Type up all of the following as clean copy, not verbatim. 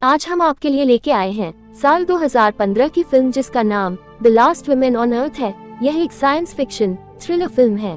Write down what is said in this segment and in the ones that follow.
आज हम आपके लिए लेके आए हैं साल 2015 की फिल्म जिसका नाम the last women on earth है। यह एक साइंस फिक्शन थ्रिलर फिल्म है।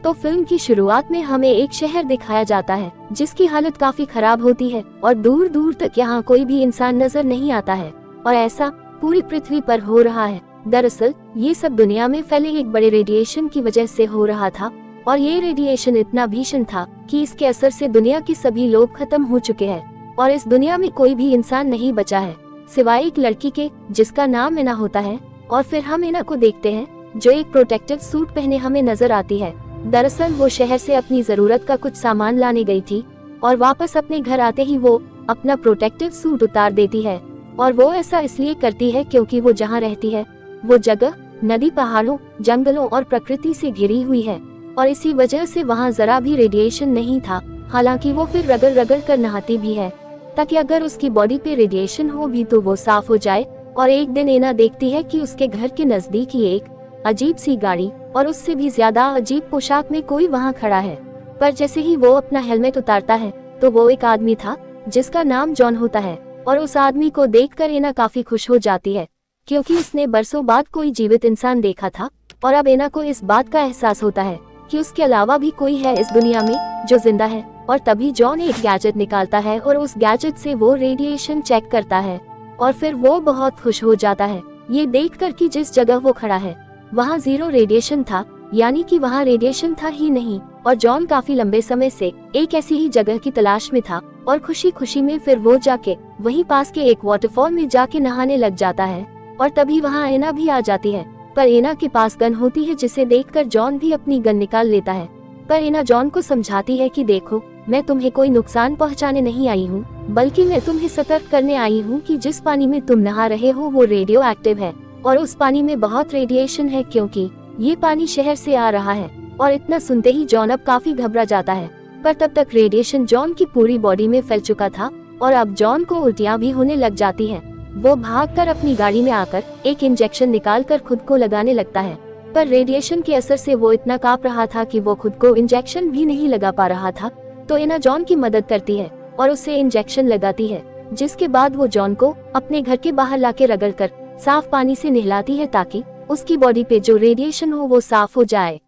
तो फिल्म की शुरुआत में हमें एक शहर दिखाया जाता है जिसकी हालत काफी खराब होती है और दूर दूर तक यहाँ कोई भी इंसान नजर नहीं आता है और ऐसा पूरी पृथ्वी पर हो रहा है। दरअसल ये सब दुनिया में फैले एक बड़े रेडिएशन की वजह से हो रहा था और ये रेडिएशन इतना भीषण था कि इसके असर से दुनिया के सभी लोग खत्म हो चुके हैं और इस दुनिया में कोई भी इंसान नहीं बचा है सिवाय एक लड़की के जिसका नाम एना होता है। और फिर हम एना को देखते हैं जो एक प्रोटेक्टिव सूट पहने हमें नजर आती है। दरअसल वो शहर से अपनी जरूरत का कुछ सामान लाने गई थी और वापस अपने घर आते ही वो अपना प्रोटेक्टिव सूट उतार देती है और वो ऐसा इसलिए करती है क्योंकि वो जहाँ रहती है वो जगह नदी, पहाड़ों, जंगलों और प्रकृति से घिरी हुई है और इसी वजह से वहाँ जरा भी रेडिएशन नहीं था। हालांकि वो फिर रगड़ रगड़ कर नहाती भी है ताकि अगर उसकी बॉडी पे रेडिएशन हो भी तो वो साफ हो जाए। और एक दिन एना देखती है कि उसके घर के नजदीक ही एक अजीब सी गाड़ी और उससे भी ज्यादा अजीब पोशाक में कोई वहाँ खड़ा है। पर जैसे ही वो अपना हेलमेट उतारता है तो वो एक आदमी था जिसका नाम जॉन होता है और उस आदमी को देखकर एना काफी खुश हो जाती है क्योंकि उसने बरसों बाद कोई जीवित इंसान देखा था और अब एना को इस बात का एहसास होता है कि उसके अलावा भी कोई है इस दुनिया में जो जिंदा है। और तभी जॉन एक गैजेट निकालता है और उस गैजेट से वो रेडिएशन चेक करता है और फिर वो बहुत खुश हो जाता है ये देखकर कि जिस जगह वो खड़ा है वहाँ 0 रेडिएशन था, यानी कि वहाँ रेडिएशन था ही नहीं। और जॉन काफी लंबे समय से एक ऐसी ही जगह की तलाश में था और खुशी खुशी में फिर वो जाके वहीं पास के एक वाटरफॉल में जाके नहाने लग जाता है। और तभी वहाँ एना भी आ जाती है पर एना के पास गन होती है जिसे देखकर जॉन भी अपनी गन निकाल लेता है। पर एना जॉन को समझाती है कि देखो, मैं तुम्हें कोई नुकसान पहुंचाने नहीं आई हूँ बल्कि मैं तुम्हें सतर्क करने आई हूँ कि जिस पानी में तुम नहा रहे हो वो रेडियो एक्टिव है और उस पानी में बहुत रेडिएशन है क्योंकि ये पानी शहर से आ रहा है। और इतना सुनते ही जॉन अब काफी घबरा जाता है पर तब तक रेडिएशन जॉन की पूरी बॉडी में फैल चुका था और अब जॉन को उल्टियाँ भी होने लग जाती है। वो भागकर अपनी गाड़ी में आकर एक इंजेक्शन निकालकर खुद को लगाने लगता है पर रेडिएशन के असर से वो इतना कांप रहा था कि वो खुद को इंजेक्शन भी नहीं लगा पा रहा था। तो एना जॉन की मदद करती है और उसे इंजेक्शन लगाती है जिसके बाद वो जॉन को अपने घर के बाहर लाके रगड़कर साफ पानी से नहलाती है ताकि उसकी बॉडी पे जो रेडिएशन हो वो साफ हो जाए।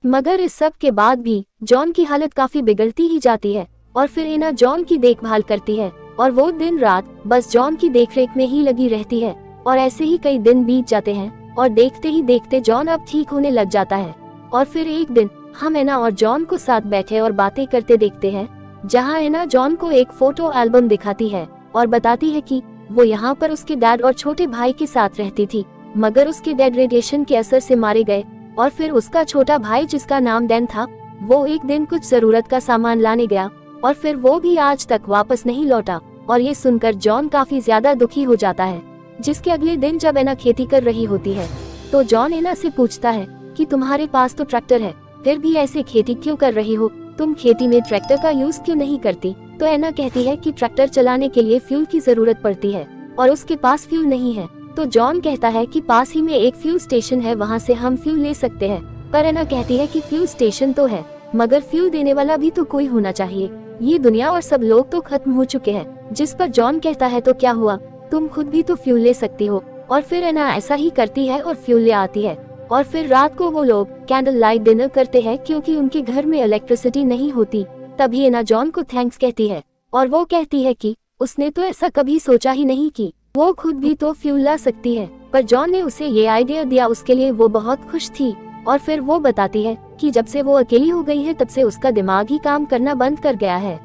मगर इस सब के बाद भी जॉन की हालत काफी बिगड़ती ही जाती है और फिर एना जॉन की देखभाल करती है और वो दिन रात बस जॉन की देखरेख में ही लगी रहती है। और ऐसे ही कई दिन बीत जाते हैं और देखते ही देखते जॉन अब ठीक होने लग जाता है। और फिर एक दिन हम एना और जॉन को साथ बैठे और बातें करते देखते हैं जहां एना जॉन को एक फोटो एल्बम दिखाती है और बताती है कि वो यहाँ पर उसके डैड और छोटे भाई के साथ रहती थी मगर उसके डैड रेडिएशन के असर से मारे गए। और फिर उसका छोटा भाई जिसका नाम डैन था वो एक दिन कुछ जरूरत का सामान लाने गया और फिर वो भी आज तक वापस नहीं लौटा। और ये सुनकर जॉन काफी ज्यादा दुखी हो जाता है। जिसके अगले दिन जब एना खेती कर रही होती है तो जॉन एना से पूछता है कि तुम्हारे पास तो ट्रैक्टर है फिर भी ऐसे खेती क्यों कर रही हो, तुम खेती में ट्रैक्टर का यूज क्यों नहीं करती। तो एना कहती है कि ट्रैक्टर चलाने के लिए फ्यूल की जरूरत पड़ती है और उसके पास फ्यूल नहीं है। तो जॉन कहता है कि पास ही में एक फ्यूल स्टेशन है, वहाँ से हम फ्यूल ले सकते हैं। पर एना कहती है कि फ्यूल स्टेशन तो है मगर फ्यूल देने वाला भी तो कोई होना चाहिए, ये दुनिया और सब लोग तो खत्म हो चुके हैं। जिस पर जॉन कहता है तो क्या हुआ, तुम खुद भी तो फ्यूल ले सकती हो। और फिर एना ऐसा ही करती है और फ्यूल ले आती है। और फिर रात को वो लोग कैंडल लाइट डिनर करते हैं क्योंकि उनके घर में इलेक्ट्रिसिटी नहीं होती। तभी एना जॉन को थैंक्स कहती है और वो कहती है कि उसने तो ऐसा कभी सोचा ही नहीं कि वो खुद भी तो फ्यूल ला सकती है। पर जॉन ने उसे ये आइडिया दिया, उसके लिए वो बहुत खुश थी। और फिर वो बताती है कि जब से वो अकेली हो गई है तब से उसका दिमाग ही काम करना बंद कर गया है।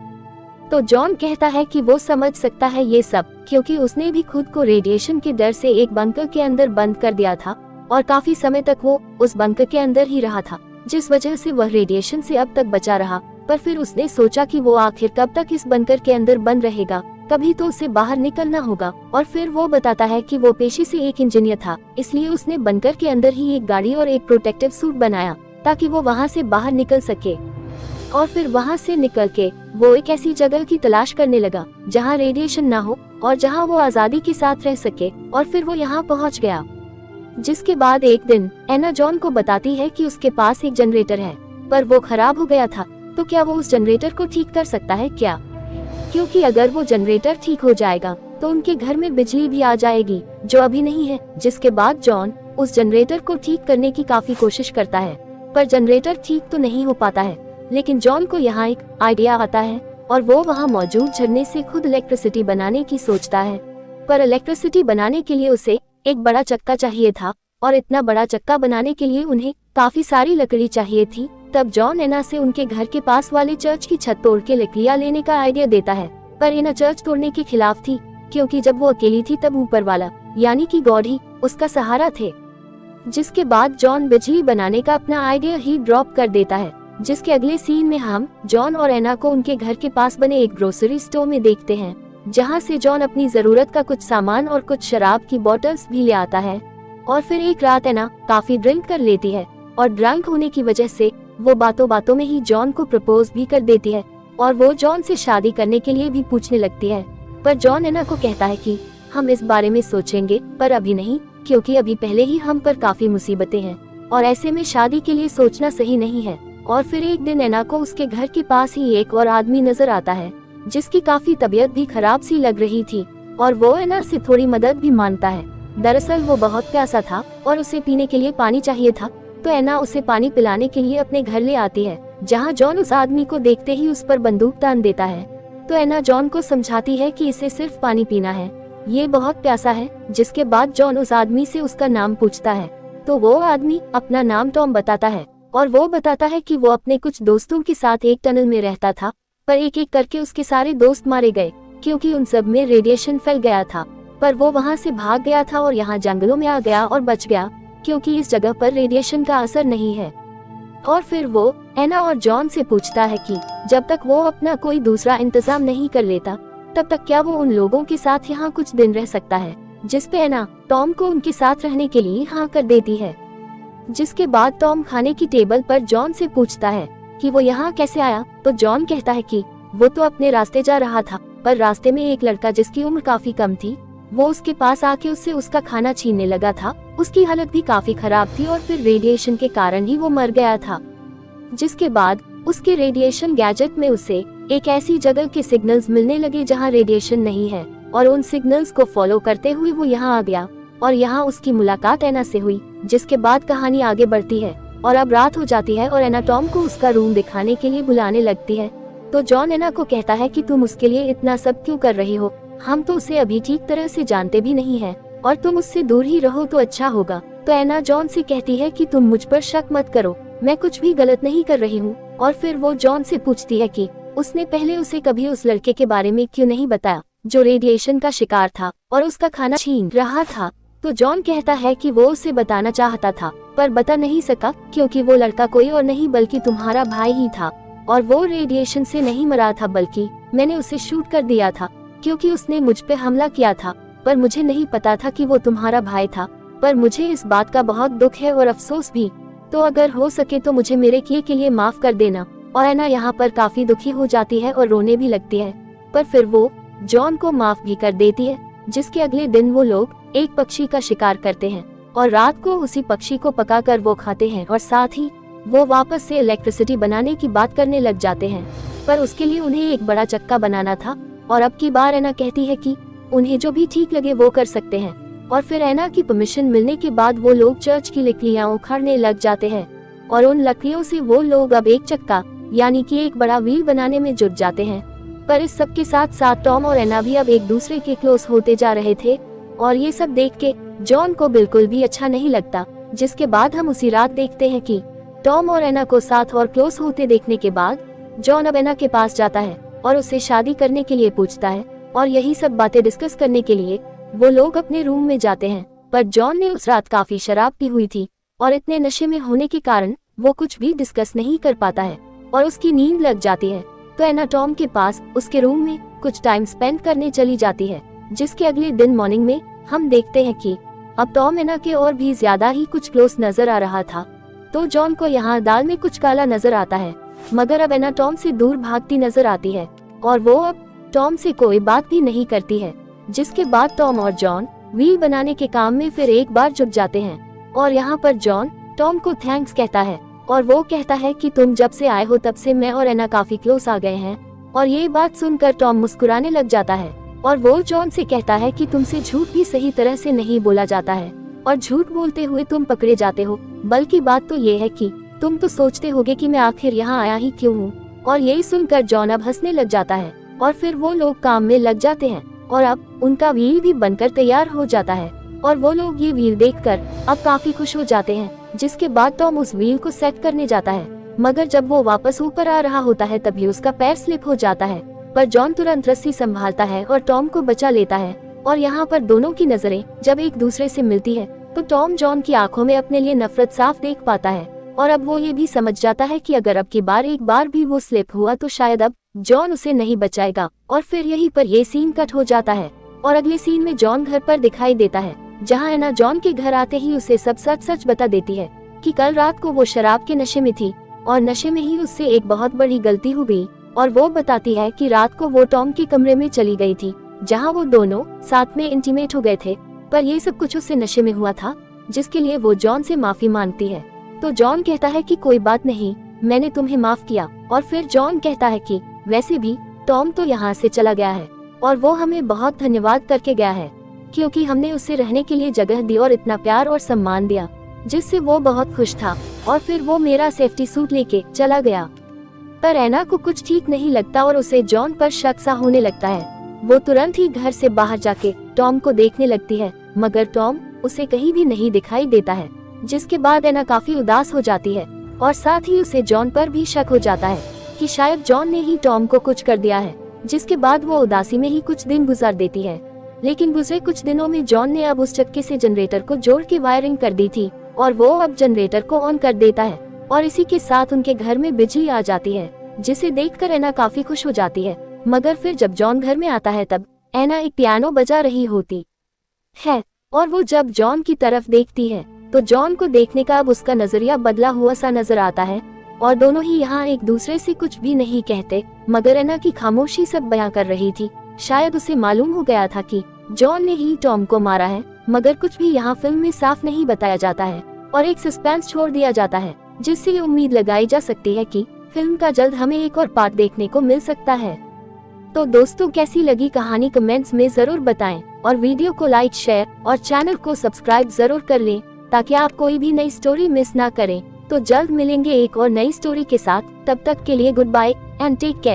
तो जॉन कहता है कि वो समझ सकता है ये सब क्योंकि उसने भी खुद को रेडिएशन के डर से एक बंकर के अंदर बंद कर दिया था और काफी समय तक वो उस बंकर के अंदर ही रहा था जिस वजह से वह रेडिएशन से अब तक बचा रहा। पर फिर उसने सोचा कि वो आखिर कब तक इस बंकर के अंदर बंद रहेगा, कभी तो उसे बाहर निकलना होगा। और फिर वो बताता है कि वो पेशे से एक इंजीनियर था इसलिए उसने बंकर के अंदर ही एक गाड़ी और एक प्रोटेक्टिव सूट बनाया ताकि वो वहाँ से बाहर निकल सके। और फिर वहाँ से निकल के वो एक ऐसी जगह की तलाश करने लगा जहाँ रेडिएशन ना हो और जहाँ वो आजादी के साथ रह सके। और फिर वो यहाँ पहुँच गया। जिसके बाद एक दिन एना जॉन को बताती है कि उसके पास एक जनरेटर है पर वो खराब हो गया था, तो क्या वो उस जनरेटर को ठीक कर सकता है क्या। क्योंकि अगर वो जनरेटर ठीक हो जाएगा तो उनके घर में बिजली भी आ जाएगी, जो अभी नहीं है। जिसके बाद जॉन उस जनरेटर को ठीक करने की काफी कोशिश करता है, पर जनरेटर ठीक तो नहीं हो पाता है। लेकिन जॉन को यहाँ एक आइडिया आता है और वो वहाँ मौजूद झरने से खुद इलेक्ट्रिसिटी बनाने की सोचता है। पर इलेक्ट्रिसिटी बनाने के लिए उसे एक बड़ा चक्का चाहिए था, और इतना बड़ा चक्का बनाने के लिए उन्हें काफी सारी लकड़ी चाहिए थी। तब जॉन एना से उनके घर के पास वाले चर्च की छत तोड़ के लकड़ियाँ लेने का आइडिया देता है, पर एना चर्च तोड़ने के खिलाफ थी, क्योंकि जब वो अकेली थी तब ऊपर वाला यानी कि गॉड ही उसका सहारा थे। जिसके बाद जॉन बिजली बनाने का अपना आइडिया ही ड्रॉप कर देता है। जिसके अगले सीन में हम जॉन और एना को उनके घर के पास बने एक ग्रोसरी स्टोर में देखते हैं, जहां से जॉन अपनी जरूरत का कुछ सामान और कुछ शराब की बोतल्स भी ले आता है। और फिर एक रात एना काफी ड्रिंक कर लेती है, और ड्रंक होने की वजह से वो बातों बातों में ही जॉन को प्रपोज भी कर देती है, और वो जॉन से शादी करने के लिए भी पूछने लगती है। पर जॉन एना को कहता है कि हम इस बारे में सोचेंगे, पर अभी नहीं, क्योंकि अभी पहले ही हम पर काफी मुसीबतें हैं, और ऐसे में शादी के लिए सोचना सही नहीं है। और फिर एक दिन एना को उसके घर के पास ही एक और आदमी नजर आता है, जिसकी काफी तबीयत भी खराब सी लग रही थी, और वो एना से थोड़ी मदद भी मांगता है। दरअसल वो बहुत प्यासा था और उसे पीने के लिए पानी चाहिए था, तो एना उसे पानी पिलाने के लिए अपने घर ले आती है, जहाँ जॉन उस आदमी को देखते ही उस पर बंदूक तान देता है। तो एना जॉन को समझाती है कि इसे सिर्फ पानी पीना है, ये बहुत प्यासा है। जिसके बाद जॉन उस आदमी से उसका नाम पूछता है, तो वो आदमी अपना नाम टॉम बताता है, और वो बताता है कि वो अपने कुछ दोस्तों के साथ एक टनल में रहता था, पर एक एक करके उसके सारे दोस्त मारे गए, क्योंकि उन सब में रेडिएशन फैल गया था। पर वो वहाँ से भाग गया था और यहाँ जंगलों में आ गया और बच गया, क्योंकि इस जगह पर रेडिएशन का असर नहीं है। और फिर वो एना और जॉन से पूछता है कि जब तक वो अपना कोई दूसरा इंतजाम नहीं कर लेता, तब तक क्या वो उन लोगों के साथ यहाँ कुछ दिन रह सकता है। जिस पे एना टॉम को उनके साथ रहने के लिए हाँ कर देती है। जिसके बाद टॉम खाने की टेबल पर जॉन से पूछता है कि वो यहाँ कैसे आया, तो जॉन कहता है कि वो तो अपने रास्ते जा रहा था, पर रास्ते में एक लड़का जिसकी उम्र काफी कम थी, वो उसके पास आके उससे उसका खाना छीनने लगा था। उसकी हालत भी काफी खराब थी और फिर रेडिएशन के कारण ही वो मर गया था। जिसके बाद उसके रेडिएशन गैजेट में उसे एक ऐसी जगह के सिग्नल्स मिलने लगे जहाँ रेडिएशन नहीं है, और उन सिग्नल्स को फॉलो करते हुए वो यहाँ आ गया, और यहाँ उसकी मुलाकात एना से हुई। जिसके बाद कहानी आगे बढ़ती है और अब रात हो जाती है, और एना टॉम को उसका रूम दिखाने के लिए बुलाने लगती है। तो जॉन एना को कहता है कि तुम उसके लिए इतना सब क्यों कर रही हो, हम तो उसे अभी ठीक तरह से जानते भी नहीं है, और तुम उससे दूर ही रहो तो अच्छा होगा। तो एना जॉन से कहती है कि तुम मुझ पर शक मत करो, मैं कुछ भी गलत नहीं कर रही हूँ। और फिर वो जॉन से पूछती है कि उसने पहले उसे कभी उस लड़के के बारे में क्यों नहीं बताया जो रेडिएशन का शिकार था और उसका खाना छीन रहा था। तो जॉन कहता है कि वो उसे बताना चाहता था, पर बता नहीं सका, क्योंकि वो लड़का कोई और नहीं बल्कि तुम्हारा भाई ही था, और वो रेडिएशन से नहीं मरा था, बल्कि मैंने उसे शूट कर दिया था, क्योंकि उसने मुझ पे हमला किया था। पर मुझे नहीं पता था कि वो तुम्हारा भाई था, पर मुझे इस बात का बहुत दुख है और अफसोस भी। तो अगर हो सके तो मुझे मेरे किए के लिए माफ कर देना। और एना यहाँ पर काफी दुखी हो जाती है और रोने भी लगती है, पर फिर वो जॉन को माफ भी कर देती है। जिसके अगले दिन वो लोग एक पक्षी का शिकार करते हैं, और रात को उसी पक्षी को पकाकर वो खाते हैं, और साथ ही वो वापस से इलेक्ट्रिसिटी बनाने की बात करने लग जाते हैं। पर उसके लिए उन्हें एक बड़ा चक्का बनाना था, और अब की बार एना कहती है कि उन्हें जो भी ठीक लगे वो कर सकते हैं। और फिर एना की परमिशन मिलने के बाद वो लोग चर्च की लकड़ियां उखाड़ने लग जाते हैं, और उन लकड़ियों से वो लोग अब एक चक्का यानी कि एक बड़ा व्हील बनाने में जुट जाते हैं। पर इस सब के साथ साथ टॉम और एना भी अब एक दूसरे के क्लोज होते जा रहे थे, और ये सब देख के जॉन को बिल्कुल भी अच्छा नहीं लगता। जिसके बाद हम उसी रात देखते हैं कि टॉम और एना को साथ और क्लोज होते देखने के बाद जॉन अब एना के पास जाता है और उसे शादी करने के लिए पूछता है, और यही सब बातें डिस्कस करने के लिए वो लोग अपने रूम में जाते हैं। पर जॉन ने उस रात काफी शराब पी हुई थी, और इतने नशे में होने के कारण वो कुछ भी डिस्कस नहीं कर पाता है, और उसकी नींद लग जाती है। तो एना टॉम के पास उसके रूम में कुछ टाइम स्पेंड करने चली जाती है। जिसके अगले दिन मॉर्निंग में हम देखते हैं कि अब टॉम एना के और भी ज्यादा ही कुछ क्लोज नजर आ रहा था। तो जॉन को यहाँ दाल में कुछ काला नजर आता है, मगर अब एना टॉम से दूर भागती नजर आती है, और वो अब टॉम से कोई बात भी नहीं करती है। जिसके बाद टॉम और जॉन व्हील बनाने के काम में फिर एक बार जुट जाते हैं, और यहाँ पर जॉन टॉम को थैंक्स कहता है, और वो कहता है कि तुम जब से आए हो तब से मैं और एना काफी क्लोज आ गए हैं, और ये बात सुनकर टॉम मुस्कुराने लग जाता है और वो जॉन से कहता है कि तुमसे झूठ भी सही तरह से नहीं बोला जाता है और झूठ बोलते हुए तुम पकड़े जाते हो। बल्कि बात तो ये है कि तुम तो सोचते होगे कि मैं आखिर यहाँ आया ही क्यों हूँ। और यही सुनकर जॉन अब हंसने लग जाता है और फिर वो लोग काम में लग जाते हैं और अब उनका व्हील भी बनकर तैयार हो जाता है और वो लोग ये व्हील देखकर अब काफी खुश हो जाते हैं। जिसके बाद टॉम उस व्हील को सेट करने जाता है, मगर जब वो वापस ऊपर आ रहा होता है तभी उसका पैर स्लिप हो जाता है। पर जॉन तुरंत रस्सी संभालता है और टॉम को बचा लेता है। और यहाँ पर दोनों की नजरें जब एक दूसरे से मिलती है तो टॉम जॉन की आंखों में अपने लिए नफरत साफ देख पाता है और अब वो ये भी समझ जाता है कि अगर अब की बार एक बार भी वो स्लिप हुआ तो शायद अब जॉन उसे नहीं बचाएगा। और फिर यहीं पर ये सीन कट हो जाता है और अगले सीन में जॉन घर पर दिखाई देता है, जहाँ एना जॉन के घर आते ही उसे सब सच सच बता देती है कि कल रात को वो शराब के नशे में थी और नशे में ही उससे एक बहुत बड़ी गलती हो गई। और वो बताती है कि रात को वो टॉम के कमरे में चली गई थी जहाँ वो दोनों साथ में इंटीमेट हो गए थे, पर ये सब कुछ उससे नशे में हुआ था, जिसके लिए वो जॉन से माफी मांगती है। तो जॉन कहता है कि कोई बात नहीं, मैंने तुम्हें माफ किया। और फिर जॉन कहता है कि वैसे भी टॉम तो यहाँ से चला गया है और वो हमें बहुत धन्यवाद करके गया है, क्योंकि हमने उसे रहने के लिए जगह दी और इतना प्यार और सम्मान दिया, जिससे वो बहुत खुश था। और फिर वो मेरा सेफ्टी सूट लेके चला गया। पर एना को कुछ ठीक नहीं लगता और उसे जॉन पर शक सा होने लगता है। वो तुरंत ही घर से बाहर जाके टॉम को देखने लगती है, मगर टॉम उसे कहीं भी नहीं दिखाई देता है। जिसके बाद एना काफी उदास हो जाती है और साथ ही उसे जॉन पर भी शक हो जाता है कि शायद जॉन ने ही टॉम को कुछ कर दिया है। जिसके बाद वो उदासी में ही कुछ दिन गुजार देती है। लेकिन गुजरे कुछ दिनों में जॉन ने अब उस चक्के से जनरेटर को जोड़ के वायरिंग कर दी थी और वो अब जनरेटर को ऑन कर देता है और इसी के साथ उनके घर में बिजली आ जाती है, जिसे देखकर एना काफी खुश हो जाती है। मगर फिर जब जॉन घर में आता है तब एना एक पियानो बजा रही होती है और वो जब जॉन की तरफ देखती है तो जॉन को देखने का अब उसका नजरिया बदला हुआ सा नजर आता है और दोनों ही यहाँ एक दूसरे से कुछ भी नहीं कहते, मगर एना की खामोशी सब बयां कर रही थी। शायद उसे मालूम हो गया था कि जॉन ने ही टॉम को मारा है, मगर कुछ भी यहाँ फिल्म में साफ नहीं बताया जाता है और एक सस्पेंस छोड़ दिया जाता है, जिससे ये उम्मीद लगाई जा सकती है कि फिल्म का जल्द हमें एक और पार्ट देखने को मिल सकता है। तो दोस्तों, कैसी लगी कहानी कमेंट्स में जरूर बताएं और वीडियो को लाइक, शेयर और चैनल को सब्सक्राइब जरूर कर लें ताकि आप कोई भी नई स्टोरी मिस ना करें। तो जल्द मिलेंगे एक और नई स्टोरी के साथ। तब तक के लिए goodbye and take care.